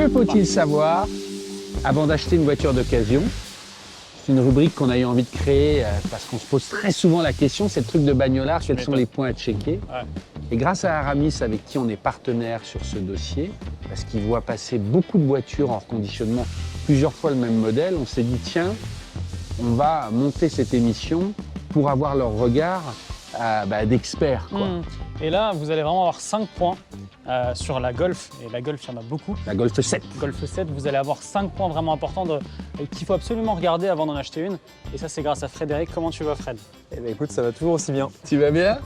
Que faut-il savoir avant d'acheter une voiture d'occasion? C'est une rubrique qu'on a eu envie de créer parce qu'on se pose très souvent la question, c'est le truc de bagnolard, quels sont les points à checker? Et grâce à Aramis, avec qui on est partenaire sur ce dossier, parce qu'il voit passer beaucoup de voitures en reconditionnement, plusieurs fois le même modèle, on s'est dit tiens, on va monter cette émission pour avoir leur regard d'experts. Et là, vous allez vraiment avoir 5 points sur la Golf, et la Golf, il y en a beaucoup. La Golf 7. Golf 7, vous allez avoir 5 points vraiment importants qu'il faut absolument regarder avant d'en acheter une. Et ça, c'est grâce à Frédéric. Comment tu vas, Fred? Eh bien, écoute, ça va toujours aussi bien. Tu vas bien?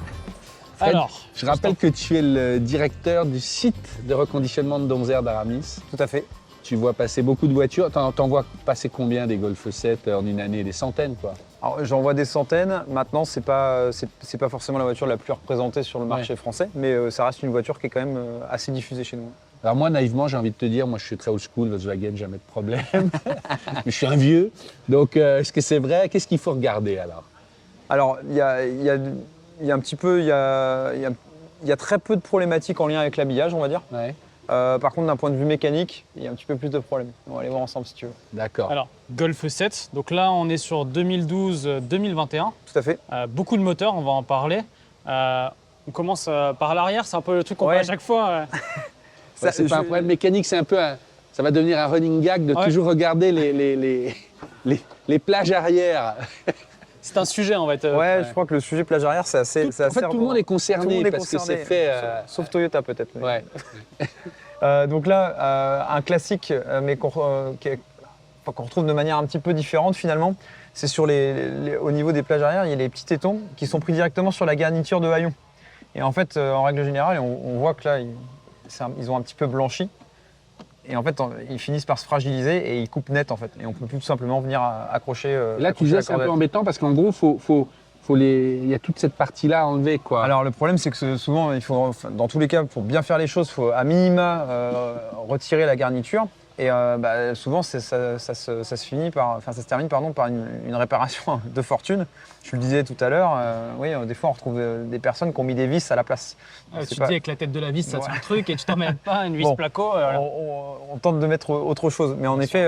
Fred, alors, je rappelle que tu es le directeur du site de reconditionnement de Donzère d'Aramis. Tout à fait. Tu vois passer beaucoup de voitures. T'en vois passer combien des Golf 7 en une année? Des centaines, quoi. Alors, j'en vois des centaines. Maintenant, c'est pas forcément la voiture la plus représentée sur le marché français, mais ça reste une voiture qui est quand même assez diffusée chez nous. Alors moi, naïvement, j'ai envie de te dire, moi je suis très old school, Volkswagen, jamais de problème. Mais je suis un vieux. Donc, est-ce que c'est vrai? Qu'est-ce qu'il faut regarder alors? Alors, il y a un petit peu, il y a très peu de problématiques en lien avec l'habillage, on va dire. Ouais. Par contre, d'un point de vue mécanique, il y a un petit peu plus de problèmes. On va aller voir ensemble si tu veux. D'accord. Alors, Golf 7, donc là, on est sur 2012-2021. Tout à fait. Beaucoup de moteurs, on va en parler. On commence par l'arrière, c'est un peu le truc qu'on fait à chaque fois. C'est pas un problème mécanique, c'est un peu ça va devenir un running gag de toujours regarder les plages arrière. C'est un sujet en fait. Je crois que le sujet plage arrière, c'est assez. En fait, tout le monde est concerné parce que c'est fait. Sauf Toyota peut-être. Ouais. Donc là, un classique, mais qu'on retrouve de manière un petit peu différente finalement, c'est sur au niveau des plages arrière, il y a les petits tétons qui sont pris directement sur la garniture de haillons. Et en fait, en règle générale, on voit que là, ils ont un petit peu blanchi. Et en fait, ils finissent par se fragiliser et ils coupent net en fait. Et on peut plus tout simplement venir accrocher. Là, tu disais c'est un peu embêtant parce qu'en gros, il y a toute cette partie-là à enlever, quoi. Alors le problème, c'est que souvent, dans tous les cas, pour bien faire les choses, il faut à minima retirer la garniture. Et souvent, ça se termine par une réparation de fortune. Je le disais tout à l'heure, des fois on retrouve des personnes qui ont mis des vis à la place. Tu dis avec la tête de la vis, ça tient le truc et tu t'en mets pas, une vis placo. On tente de mettre autre chose. Mais en effet,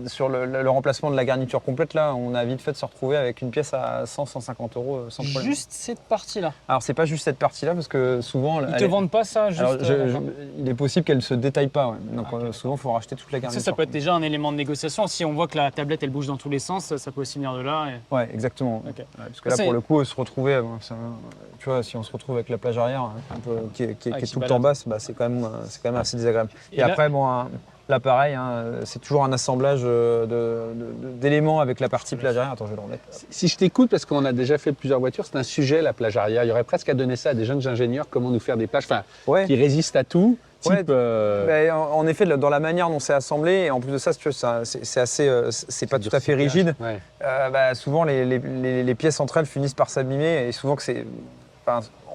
sur le remplacement de la garniture complète, là, on a vite fait de se retrouver avec une pièce à 100-150 € sans problème. Juste cette partie-là? Alors c'est pas juste cette partie-là parce que souvent… Ils te vendent pas ça juste… il est possible qu'elle se détaille pas. Ouais. Donc souvent il faut racheter toute la garniture. Ça peut être déjà un élément de négociation. Si on voit que la tablette elle bouge dans tous les sens, ça peut aussi venir de là. Ouais, exactement. Okay. Parce que là, pour le coup, se retrouver, tu vois, si on se retrouve avec la plage arrière qui est tout le temps basse, c'est quand même assez désagréable. Et après, là, pareil, c'est toujours un assemblage d'éléments avec la partie plage arrière. Attends, je vais le remettre. Si je t'écoute, parce qu'on a déjà fait plusieurs voitures, c'est un sujet, la plage arrière. Il y aurait presque à donner ça à des jeunes ingénieurs, comment nous faire des plages qui résistent à tout. En effet, dans la manière dont c'est assemblé, et en plus de ça, c'est pas tout à fait rigide. Ouais. Souvent, les pièces entre elles finissent par s'abîmer, et souvent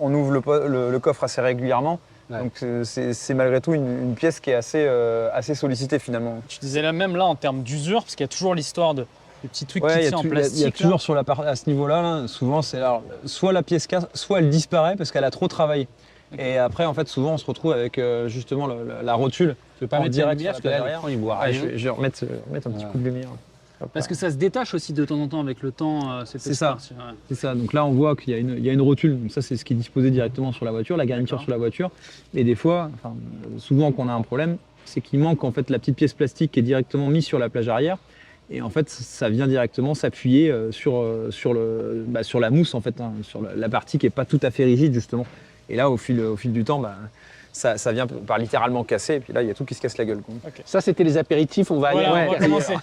on ouvre le coffre assez régulièrement. Ouais. Donc c'est malgré tout une pièce qui est assez sollicitée finalement. Tu disais là même en termes d'usure, parce qu'il y a toujours l'histoire de petits trucs qui tiennent en plastique. Il y a toujours à ce niveau-là, souvent c'est soit la pièce casse, soit elle disparaît parce qu'elle a trop travaillé. Okay. Et après, en fait, souvent, on se retrouve avec justement la rotule. Tu peux pas mettre la lumière parce que là, l'écran, il boit rien. Je vais remettre un petit coup de lumière. Parce que ça se détache aussi de temps en temps avec le temps. C'est ça. C'est ça. Donc là, on voit qu'il y a une rotule. Donc ça, c'est ce qui est disposé directement sur la voiture, la garniture sur la voiture. Et des fois, souvent, qu'on a un problème, c'est qu'il manque en fait la petite pièce plastique qui est directement mise sur la plage arrière. Et en fait, ça vient directement s'appuyer sur la mousse, en fait, sur la partie qui n'est pas tout à fait rigide, justement. Et là, au fil du temps, ça vient par littéralement casser. Et puis là, il y a tout qui se casse la gueule. Okay. Ça, c'était les apéritifs. On va aller on va commencer.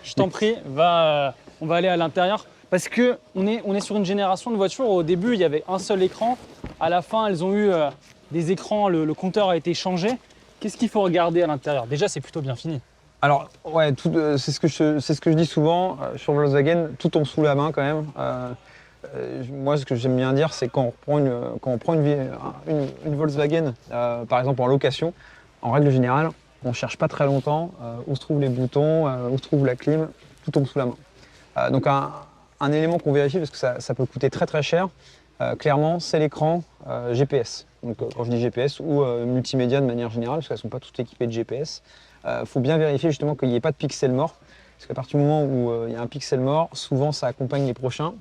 Je t'en prie, on va aller à l'intérieur. Parce qu'on est sur une génération de voitures où au début, il y avait un seul écran. À la fin, elles ont eu des écrans. Le compteur a été changé. Qu'est-ce qu'il faut regarder à l'intérieur? Déjà, c'est plutôt bien fini. Alors, c'est ce que je dis souvent sur Volkswagen. Tout tombe sous la main quand même. Moi, ce que j'aime bien dire, c'est quand on prend une Volkswagen, par exemple en location, en règle générale, on ne cherche pas très longtemps où se trouvent les boutons, où se trouve la clim, tout tombe sous la main. Donc un élément qu'on vérifie, parce que ça peut coûter très très cher, clairement, c'est l'écran GPS. Donc quand je dis GPS, ou multimédia de manière générale, parce qu'elles ne sont pas toutes équipées de GPS. Faut bien vérifier justement qu'il n'y ait pas de pixels morts. Parce qu'à partir du moment où il y a un pixel mort, souvent ça accompagne les prochains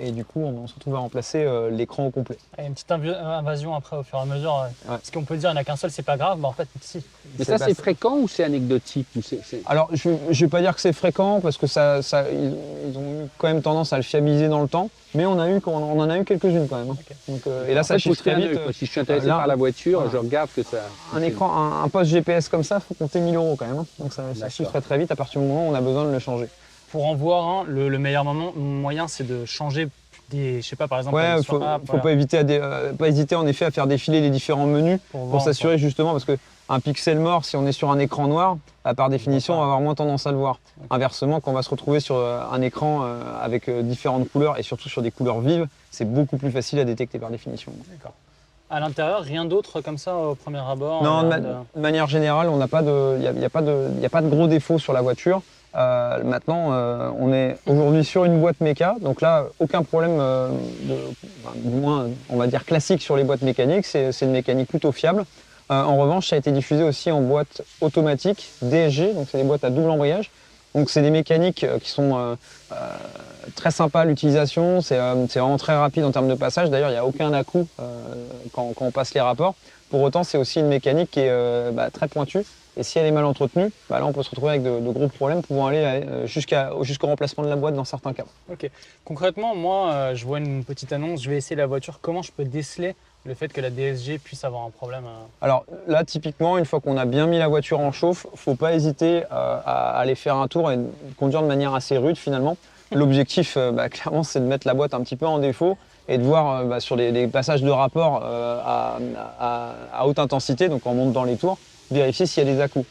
et du coup on se retrouve à remplacer l'écran au complet. Il y a une petite invasion après au fur et à mesure. Ce qu'on peut dire, il n'y en a qu'un seul, c'est pas grave, mais en fait, si. Mais ça, c'est fréquent ou c'est anecdotique ou Alors, je ne vais pas dire que c'est fréquent parce que ils ont eu quand même tendance à le fiabiliser dans le temps, mais on en a eu quelques-unes quand même. Okay. Donc, et là, ça chiffre très vite. Si je suis intéressé par la voiture, voilà. Je regarde que ça. Un poste GPS comme ça, il faut compter 1 000 € quand même. Donc ça chiffre très vite à partir du moment où on a besoin de le changer. Pour en voir un, le meilleur moyen, c'est de changer je sais pas, par exemple. Ouais, faut pas hésiter en effet à faire défiler les différents menus pour s'assurer justement, parce que un pixel mort, si on est sur un écran noir, par définition, on va avoir moins tendance à le voir. Okay. Inversement, quand on va se retrouver sur un écran avec différentes couleurs et surtout sur des couleurs vives, c'est beaucoup plus facile à détecter par définition. D'accord. À l'intérieur, rien d'autre comme ça au premier abord? Non, de manière générale, il n'y a pas de gros défauts sur la voiture. Maintenant, on est aujourd'hui sur une boîte méca, donc là, aucun problème, du moins, on va dire classique sur les boîtes mécaniques, c'est une mécanique plutôt fiable. En revanche, ça a été diffusé aussi en boîte automatique, DSG, donc c'est des boîtes à double embrayage. Donc c'est des mécaniques qui sont très sympas à l'utilisation, c'est vraiment très rapide en termes de passage. D'ailleurs, il n'y a aucun à-coup quand on passe les rapports. Pour autant, c'est aussi une mécanique qui est très pointue. Et si elle est mal entretenue, là on peut se retrouver avec de gros problèmes pouvant aller jusqu'au remplacement de la boîte dans certains cas. Ok. Concrètement, moi, je vois une petite annonce, je vais essayer la voiture. Comment je peux déceler le fait que la DSG puisse avoir un problème? Alors là, typiquement, une fois qu'on a bien mis la voiture en chauffe, il ne faut pas hésiter à aller faire un tour et conduire de manière assez rude finalement. L'objectif, clairement, c'est de mettre la boîte un petit peu en défaut et de voir sur les passages de rapport à haute intensité, donc on monte dans les tours, vérifier s'il y a des à-coups.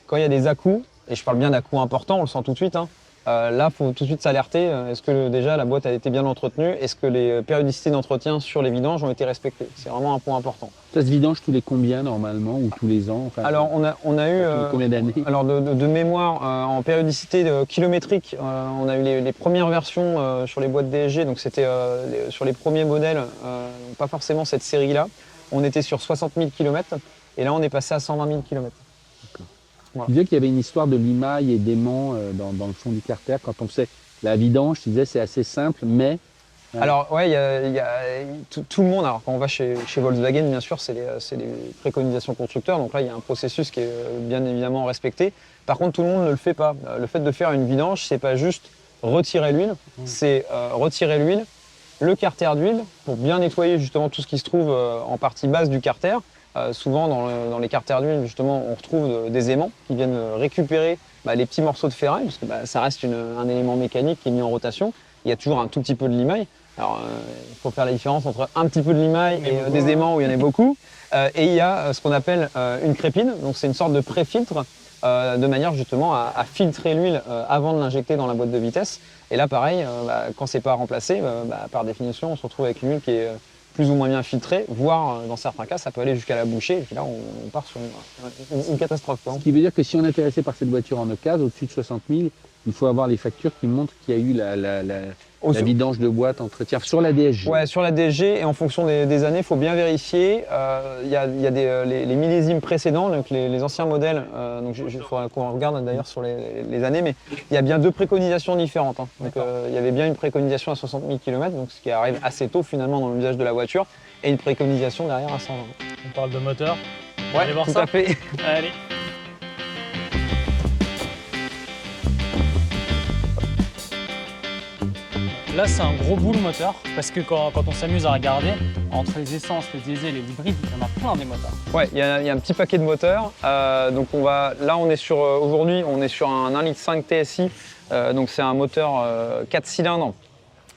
Quand il y a des à-coups, et je parle bien d'à-coups importants, on le sent tout de suite, là, il faut tout de suite s'alerter. Est-ce que déjà la boîte a été bien entretenue? Est-ce que les périodicités d'entretien sur les vidanges ont été respectées? C'est vraiment un point important. Ça se vidange tous les combien normalement ou tous les ans? Enfin, alors on a eu combien d'années? Alors de mémoire en périodicité kilométrique, on a eu les premières versions sur les boîtes DSG, donc c'était sur les premiers modèles, pas forcément cette série-là. On était sur 60 000 km et là on est passé à 120 000 km. Voilà. Tu disais qu'il y avait une histoire de limaille et d'aimant dans le fond du carter. Quand on faisait la vidange, tu disais c'est assez simple, mais... Alors ouais, il y a tout le monde, alors quand on va chez Volkswagen, bien sûr, c'est les préconisations constructeurs, donc là il y a un processus qui est bien évidemment respecté. Par contre, tout le monde ne le fait pas. Le fait de faire une vidange, c'est pas juste retirer l'huile, c'est retirer l'huile, le carter d'huile, pour bien nettoyer justement tout ce qui se trouve en partie basse du carter. Souvent dans les carters d'huile, justement, on retrouve des aimants qui viennent récupérer les petits morceaux de ferraille, parce que ça reste un élément mécanique qui est mis en rotation. Il y a toujours un tout petit peu de limaille. Alors, il faut faire la différence entre un petit peu de limaille et des aimants où il y en a beaucoup. Et il y a ce qu'on appelle une crépine, donc c'est une sorte de pré-filtre, de manière justement à filtrer l'huile avant de l'injecter dans la boîte de vitesse. Et là, pareil, quand c'est pas remplacé, par définition, on se retrouve avec une huile qui est plus ou moins bien filtrée, voire dans certains cas, ça peut aller jusqu'à la bouchée. Et puis là, on part sur une catastrophe. Ce qui veut dire que si on est intéressé par cette voiture en occasion, au-dessus de 60 000, il faut avoir les factures qui montrent qu'il y a eu la vidange de boîte, entretien sur la DSG. Ouais, sur la DSG, et en fonction des années, il faut bien vérifier. Il y a les millésimes précédents, donc les anciens modèles. Donc il faudra qu'on regarde d'ailleurs sur les années, mais il y a bien deux préconisations différentes. Donc il y avait bien une préconisation à 60 000 km, donc ce qui arrive assez tôt finalement dans l'usage de la voiture, et une préconisation derrière à 120. On parle de moteur. Ouais, allez voir tout ça. À fait. Allez. Là, c'est un gros boule moteur, parce que quand on s'amuse à regarder, entre les essences, les diesels et les hybrides, il y en a plein des moteurs. Ouais, il y a un petit paquet de moteurs. Donc aujourd'hui, on est sur un 1,5 litre TSI. Donc c'est un moteur 4 cylindres.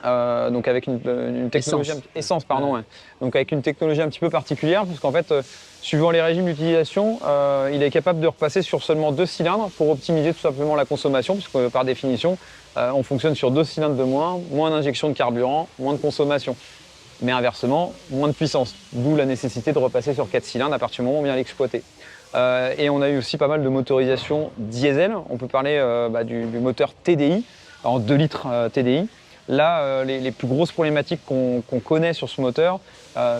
Donc avec une technologie essence, pardon, ouais. Donc avec une technologie un petit peu particulière, puisqu'en fait, suivant les régimes d'utilisation, il est capable de repasser sur seulement 2 cylindres pour optimiser tout simplement la consommation, puisque par définition, on fonctionne sur 2 cylindres de moins d'injection de carburant, moins de consommation. Mais inversement, moins de puissance, d'où la nécessité de repasser sur 4 cylindres à partir du moment où on vient l'exploiter. Et on a eu aussi pas mal de motorisation diesel. On peut parler du moteur TDI, en 2 litres TDI. Là, les plus grosses problématiques qu'on connaît sur ce moteur,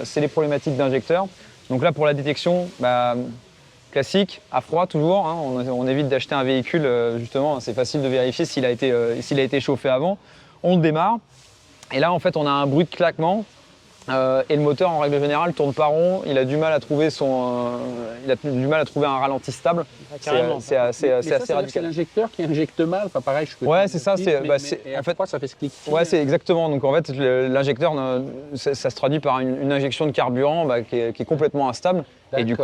c'est les problématiques d'injecteurs. Donc là, pour la détection, classique, à froid toujours, hein, on évite d'acheter un véhicule, justement, c'est facile de vérifier s'il a été chauffé avant. On le démarre, et là, en fait, on a un bruit de claquement. Et le moteur, en règle générale, tourne pas rond. Il a du mal à trouver un ralenti stable. C'est assez radical. C'est l'injecteur qui injecte mal. Enfin, pareil, je peux. Ouais, c'est ça. En fait, ça fait ce clic. Ouais, c'est exactement. Donc en fait, l'injecteur, ça se traduit par une injection de carburant qui est complètement instable. Et du coup,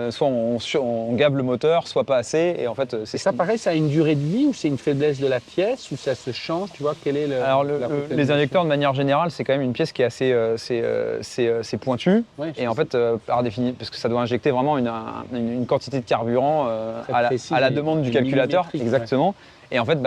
soit on gave le moteur, soit pas assez. Et en fait, c'est ça. Pareil, ça a une durée de vie ou c'est une faiblesse de la pièce ou ça se change. Tu vois quel est le. Alors les injecteurs, de manière générale, c'est quand même une pièce qui est assez pointue. Ouais, et en fait, par définition, parce que ça doit injecter vraiment une quantité de carburant à la demande du calculateur. Exactement. Et en fait,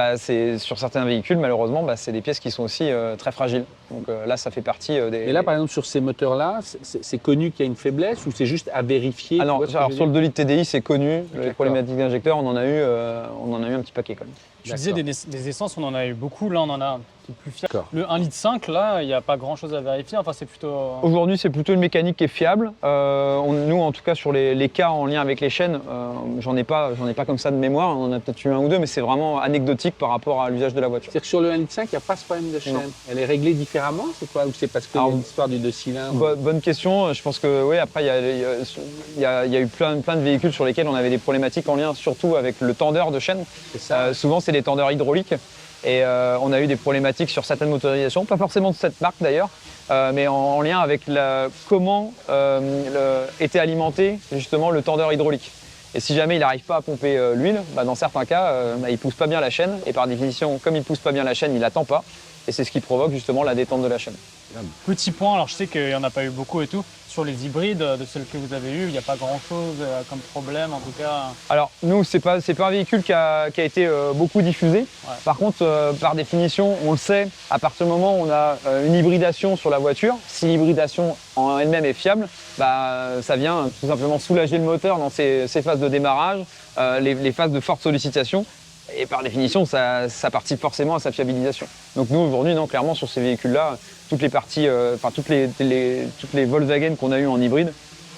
sur certains véhicules, malheureusement, c'est des pièces qui sont aussi très fragiles. Donc là, ça fait partie des... Et là, par exemple, sur ces moteurs-là, c'est connu qu'il y a une faiblesse ou c'est juste à vérifier? Alors sur le 2 litres TDI, c'est connu. Les problématiques d'injecteurs, on en a eu un petit paquet quand même. Je disais des essences, on en a eu beaucoup. Là, on en a un petit plus fiable. Le 1,5 litre, là, il n'y a pas grand-chose à vérifier. Enfin, c'est plutôt... Aujourd'hui, c'est plutôt une mécanique qui est fiable. Nous, en tout cas, sur les cas en lien avec les chaînes, j'en ai pas comme ça de mémoire. On en a peut-être eu un ou deux, mais c'est vraiment anecdotique par rapport à l'usage de la voiture. C'est-à-dire que sur le 1,5 litre, il n'y a pas ce problème de chaîne. Non. Elle est réglée différemment, c'est quoi? Ou c'est parce qu'il y a l'histoire du 2 cylindres? Bonne question. Je pense que oui. Après, il y a eu plein de véhicules sur lesquels on avait des problématiques en lien, surtout avec le tendeur de chaîne. Souvent, c'est des tendeurs hydrauliques. Et on a eu des problématiques sur certaines motorisations, pas forcément de cette marque d'ailleurs, mais en lien avec comment était alimenté justement le tendeur hydraulique. Et si jamais il n'arrive pas à pomper l'huile, dans certains cas, il ne pousse pas bien la chaîne. Et par définition, comme il ne pousse pas bien la chaîne, il n'attend pas. Et c'est ce qui provoque justement la détente de la chaîne. Petit point, alors je sais qu'il n'y en a pas eu beaucoup et tout. Sur les hybrides, de celles que vous avez eues, il n'y a pas grand-chose comme problème en tout cas. Alors nous, c'est pas un véhicule qui a été beaucoup diffusé. Ouais. Par contre, par définition, on le sait, à partir du moment où on a une hybridation sur la voiture, si l'hybridation en elle-même est fiable, ça vient tout simplement soulager le moteur dans ses phases de démarrage, les phases de forte sollicitation. Et par définition, ça participe forcément à sa fiabilisation. Donc nous, aujourd'hui, non, clairement, sur ces véhicules-là, toutes les parties, toutes les Volkswagen qu'on a eues en hybride,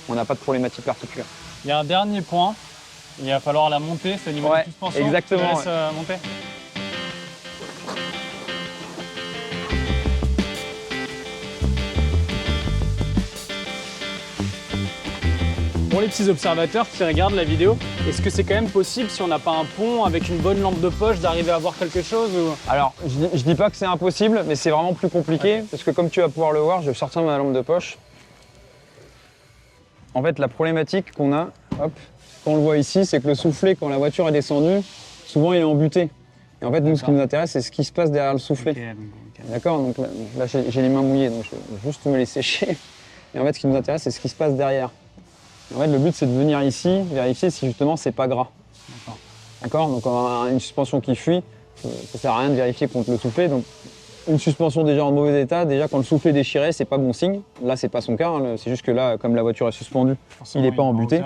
on n'a pas de problématique particulière. Il y a un dernier point, il va falloir la monter, c'est au niveau de la suspension. Exactement. Tu laisses monter. Pour les petits observateurs qui regardent la vidéo, est-ce que c'est quand même possible, si on n'a pas un pont avec une bonne lampe de poche, d'arriver à voir quelque chose ou... Alors, je dis pas que c'est impossible, mais c'est vraiment plus compliqué, parce que comme tu vas pouvoir le voir, je vais sortir ma lampe de poche. En fait, la problématique qu'on a, quand on le voit ici, c'est que le soufflet, quand la voiture est descendue, souvent il est embuté. Et en fait, nous, ce qui nous intéresse, c'est ce qui se passe derrière le soufflet. D'accord, donc là j'ai les mains mouillées, donc je vais juste me les sécher. Et en fait, ce qui nous intéresse, c'est ce qui se passe derrière. En fait, le but, c'est de venir ici, vérifier si justement c'est pas gras. D'accord. Donc, une suspension qui fuit, ça sert à rien de vérifier contre le soufflet. Donc, une suspension déjà en mauvais état, déjà quand le soufflet est déchiré, c'est pas bon signe. Là, c'est pas son cas. Hein. C'est juste que là, comme la voiture est suspendue, il n'est pas embuté.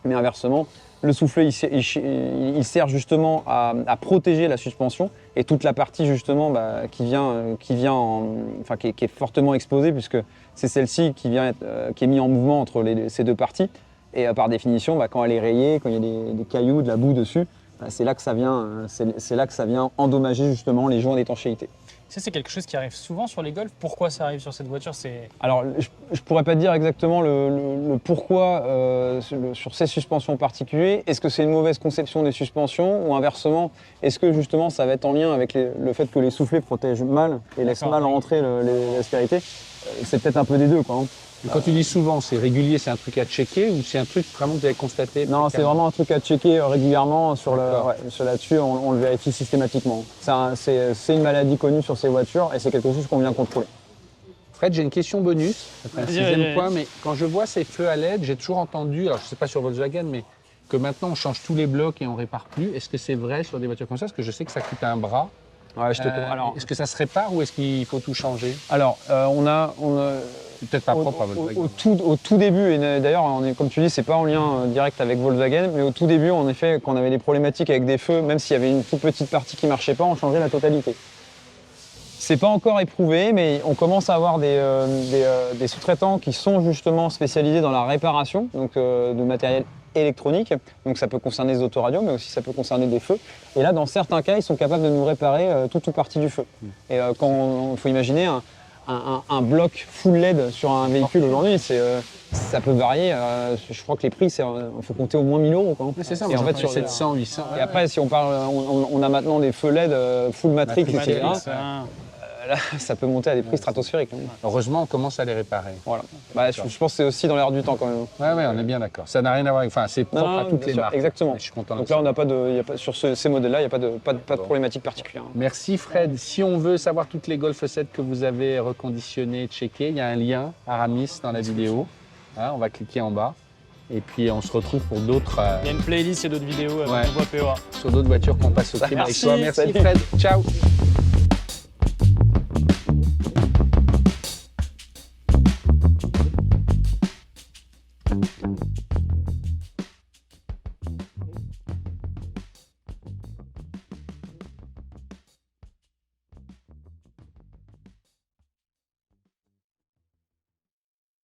Mais inversement, le soufflet, il sert justement à protéger la suspension et toute la partie justement qui est fortement exposée puisque c'est celle-ci qui est mise en mouvement entre ces deux parties. Et par définition, quand elle est rayée, quand il y a des cailloux, de la boue dessus, c'est là que ça vient endommager justement les joints d'étanchéité. Ça, c'est quelque chose qui arrive souvent sur les Golf. Pourquoi ça arrive sur cette voiture? Alors, je pourrais pas te dire exactement le pourquoi sur ces suspensions en particulier. Est-ce que c'est une mauvaise conception des suspensions ou inversement, est-ce que justement ça va être en lien avec le fait que les soufflets protègent mal et laissent mal rentrer l'aspérité? C'est peut-être un peu des deux, quoi. Hein. Quand tu dis souvent, c'est régulier, c'est un truc à checker ou c'est un truc vraiment que vous avez constaté? Non, c'est vraiment un truc à checker régulièrement. Là-dessus, on le vérifie systématiquement. C'est une maladie connue sur ces voitures et c'est quelque chose qu'on vient contrôler. Fred, j'ai une question bonus, un sixième point, mais quand je vois ces feux à LED, j'ai toujours entendu, alors je ne sais pas sur Volkswagen, mais que maintenant on change tous les blocs et on ne répare plus. Est-ce que c'est vrai sur des voitures comme ça? Parce que je sais que ça coûte un bras. Ouais, alors, est-ce que ça se répare ou est-ce qu'il faut tout changer? Alors, on a peut-être pas propre à Volkswagen. Au tout début, et d'ailleurs, comme tu dis, c'est pas en lien direct avec Volkswagen, mais au tout début, en effet, quand on avait des problématiques avec des feux, même s'il y avait une toute petite partie qui marchait pas, on changeait la totalité. C'est pas encore éprouvé, mais on commence à avoir des sous-traitants qui sont justement spécialisés dans la réparation donc, de matériel électronique. Donc ça peut concerner les autoradios, mais aussi ça peut concerner des feux. Et là, dans certains cas, ils sont capables de nous réparer tout ou partie du feu. Et quand il faut imaginer un bloc full LED sur un véhicule aujourd'hui, ça peut varier. Je crois que les prix, il faut compter au moins 1 000 €. Quoi. C'est ça, et en fait, sur 700, 800. Et après, si on parle, on a maintenant des feux LED full matrix, etc. Là, ça peut monter à des prix stratosphériques. Hein. Heureusement, on commence à les réparer. Voilà. Bah, je pense que c'est aussi dans l'air du temps quand même. Ouais, on est bien d'accord. Ça n'a rien à voir avec. Enfin, c'est propre à toutes les marques. Exactement. Je suis content. Donc là, on n'a pas de, sur ces modèles-là, il n'y a pas de problématique particulière. Merci Fred. Si on veut savoir toutes les Golf 7 que vous avez reconditionnées, checkées, il y a un lien Aramis dans la vidéo. Hein, on va cliquer en bas. Et puis on se retrouve pour d'autres. Il y a une playlist et d'autres vidéos Ouais. on voit POA. Sur d'autres voitures qu'on passe au trim avec Merci, toi. Merci salut. Fred. Ciao.